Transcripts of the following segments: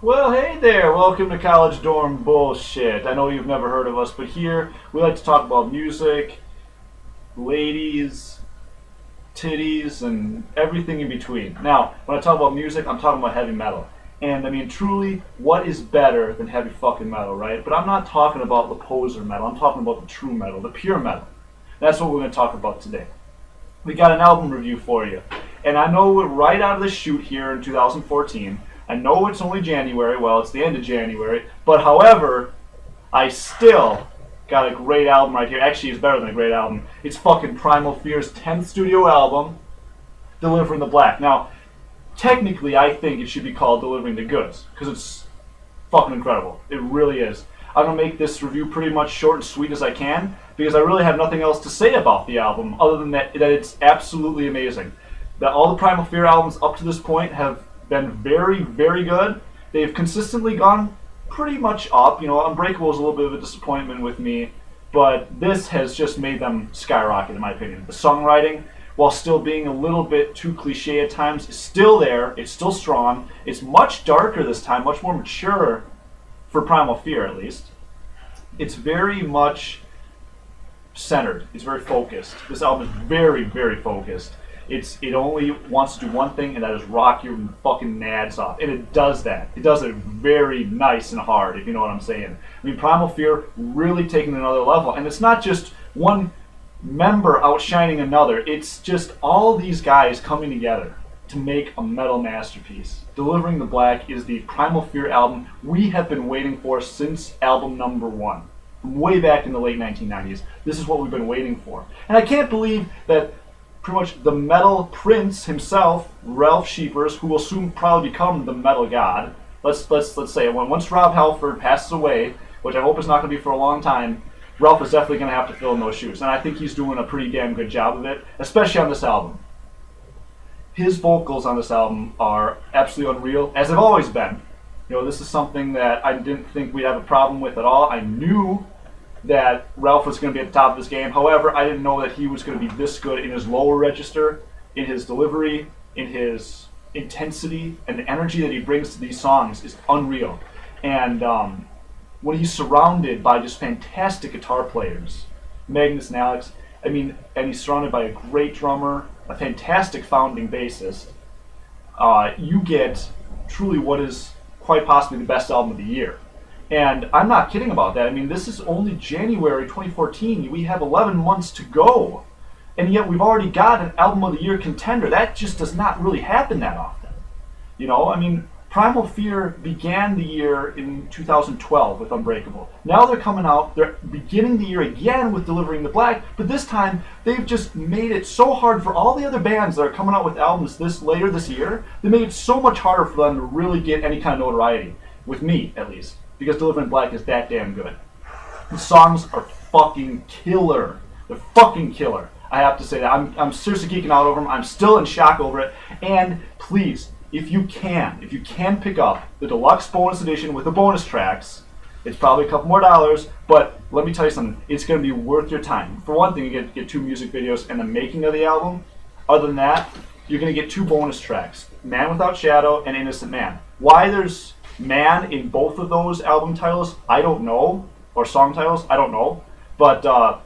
Well, hey there. Welcome to College Dorm Bullshit. I know you've never heard of us, but here we like to talk about music, ladies, titties, and everything in between. Now, when I talk about music, I'm talking about heavy metal. And I mean, truly, what is better than heavy fucking metal, right? But I'm not talking about the poser metal. I'm talking about the true metal, the pure metal. That's what we're going to talk about today. We got an album review for you. And I know we're right out of the chute here in 2014. I know it's only January. Well, it's the end of January. But however, I still got a great album right here. Actually, it's better than a great album. It's fucking Primal Fear's 10th studio album, Delivering the Black. Now, technically, I think it should be called Delivering the Goods, because it's fucking incredible. It really is. I'm going to make this review pretty much short and sweet as I can, because I really have nothing else to say about the album, other than that it's absolutely amazing. All the Primal Fear albums up to this point have been very, very good. They've consistently gone pretty much up. You know, Unbreakable is a little bit of a disappointment with me, but this has just made them skyrocket, in my opinion. The songwriting, while still being a little bit too cliche at times, is still there. It's still strong. It's much darker this time, much more mature for Primal Fear, at least. It's very much centered. It's very focused. This album is very, very focused. It only wants to do one thing, and that is rock your fucking nads off. And it does that. It does it very nice and hard, if you know what I'm saying. I mean, Primal Fear really taking another level. And it's not just one member outshining another. It's just all these guys coming together to make a metal masterpiece. Delivering the Black is the Primal Fear album we have been waiting for since album number 1. From way back in the late 1990s. This is what we've been waiting for. And I can't believe that pretty much the metal prince himself, Ralph Sheepers, who will soon probably become the metal god. Let's say once Rob Halford passes away, which I hope is not going to be for a long time, Ralph is definitely going to have to fill in those shoes. And I think he's doing a pretty damn good job of it, especially on this album. His vocals on this album are absolutely unreal, as they've always been. You know, this is something that I didn't think we'd have a problem with at all. I knew that Ralph was going to be at the top of his game. However, I didn't know that he was going to be this good in his lower register, in his delivery, in his intensity, and the energy that he brings to these songs is unreal. And when he's surrounded by just fantastic guitar players, Magnus and Alex, I mean, and he's surrounded by a great drummer, a fantastic founding bassist, you get truly what is quite possibly the best album of the year. And I'm not kidding about that. I mean, this is only January 2014. We have 11 months to go. And yet we've already got an Album of the Year contender. That just does not really happen that often. You know, I mean, Primal Fear began the year in 2012 with Unbreakable. Now they're coming out, they're beginning the year again with Delivering the Black, but this time they've just made it so hard for all the other bands that are coming out with albums later this year. They made it so much harder for them to really get any kind of notoriety, with me at least, because Delivering Black is that damn good. The songs are fucking killer. They're fucking killer. I have to say that. I'm seriously geeking out over them. I'm still in shock over it. And please, if you can pick up the deluxe bonus edition with the bonus tracks, it's probably a couple more dollars, but let me tell you something, it's going to be worth your time. For one thing, you get 2 music videos and the making of the album. Other than that, you're going to get 2 bonus tracks, Man Without Shadow and Innocent Man. Why there's Man in both of those album titles, I don't know, or song titles, I don't know, but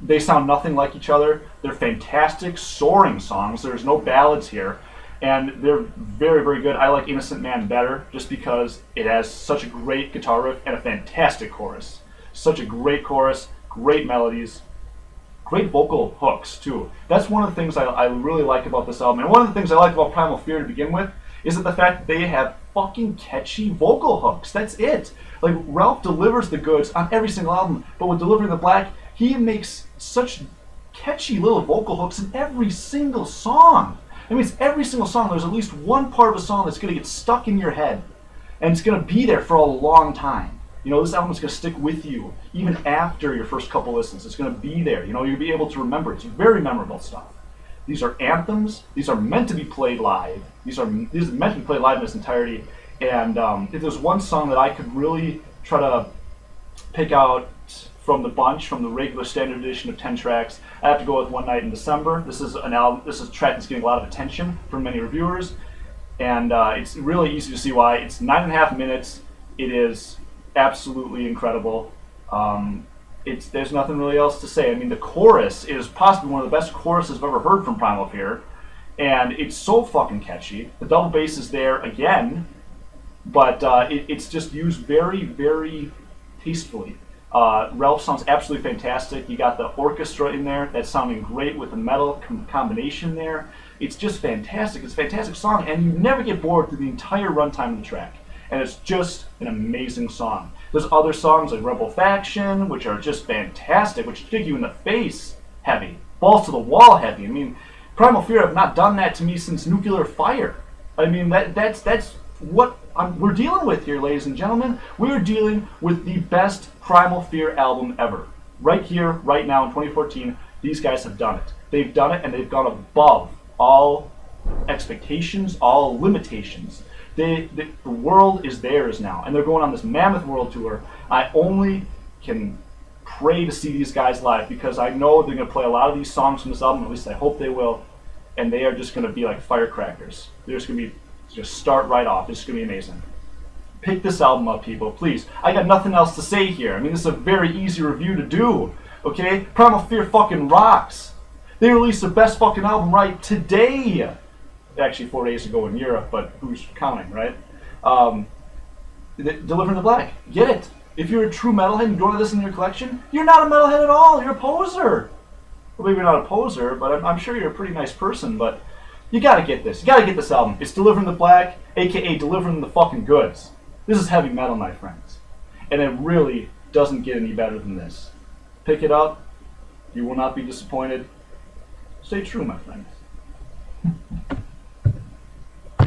they sound nothing like each other. They're fantastic, soaring songs. There's no ballads here. And they're very, very good. I like Innocent Man better just because it has such a great guitar riff and a fantastic chorus. Such a great chorus, great melodies, great vocal hooks, too. That's one of the things I really like about this album. And one of the things I like about Primal Fear to begin with is that the fact that they have fucking catchy vocal hooks. That's it. Like, Ralph delivers the goods on every single album, but with Delivering the Black, he makes such catchy little vocal hooks in every single song. I mean, it's every single song. There's at least one part of a song that's going to get stuck in your head. And it's going to be there for a long time. You know, this album is going to stick with you even after your first couple listens. It's going to be there. You know, you'll be able to remember it. It's very memorable stuff. These are anthems. These are meant to be played live. These are meant to be played live in its entirety. And if there's one song that I could really try to pick out from the bunch, from the regular standard edition of 10 tracks, I have to go with One Night in December. This is an album. This is a track that's getting a lot of attention from many reviewers. and it's really easy to see why. It's 9.5 minutes. It is absolutely incredible. There's nothing really else to say. I mean, the chorus is possibly one of the best choruses I've ever heard from Primal Fear, and it's so fucking catchy. The double bass is there again, but it's just used very, very tastefully. Ralph sounds absolutely fantastic. You got the orchestra in there that's sounding great with the metal combination there. It's just fantastic. It's a fantastic song, and you never get bored through the entire runtime of the track. And it's just an amazing song. There's other songs like Rebel Faction, which are just fantastic, which kick you in the face heavy, balls to the wall heavy. I mean, Primal Fear have not done that to me since Nuclear Fire. I mean, that's what we're dealing with here, ladies and gentlemen. We're dealing with the best Primal Fear album ever. Right here, right now in 2014, these guys have done it. They've done it, and they've gone above all expectations, all limitations. The world is theirs now, and they're going on this mammoth world tour. I only can pray to see these guys live because I know they're going to play a lot of these songs from this album, at least I hope they will, and they are just going to be like firecrackers. They're just going to be, just start right off. It's going to be amazing. Pick this album up, people, please. I got nothing else to say here. I mean, this is a very easy review to do, okay? Primal Fear fucking rocks. They released their best fucking album right today. Actually 4 days ago in Europe, but who's counting, right? Delivering the Black. Get it. If you're a true metalhead and you don't have this in your collection, you're not a metalhead at all. You're a poser. Well, maybe you're not a poser, but I'm sure you're a pretty nice person, but you gotta get this. You gotta get this album. It's Delivering the Black, aka Delivering the fucking Goods. This is heavy metal, my friends. And it really doesn't get any better than this. Pick it up. You will not be disappointed. Stay true, my friends.